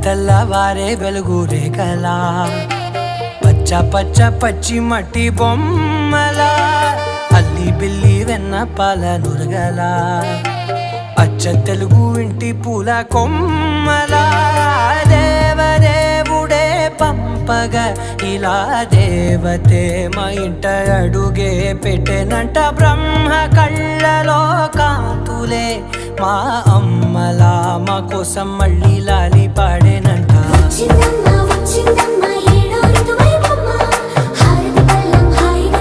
తెల్లవారే వెలుగురే కలా పచ్చ పచ్చ పచ్చి మట్టి బొమ్మల అల్లి బిల్లి వెన్న పాల నురగల అచ్చ తెలుగు ఇంటి పూల కొమ్మల దేవదేవుడే పంపగా ఇలా దేవతే మా ఇంట అడుగే పెట్టెనంట బ్రహ్మ కళ్ళలో కాంతులే మా అమ్మలా మా కోసం మళ్ళీ లాలి పాడేనంట.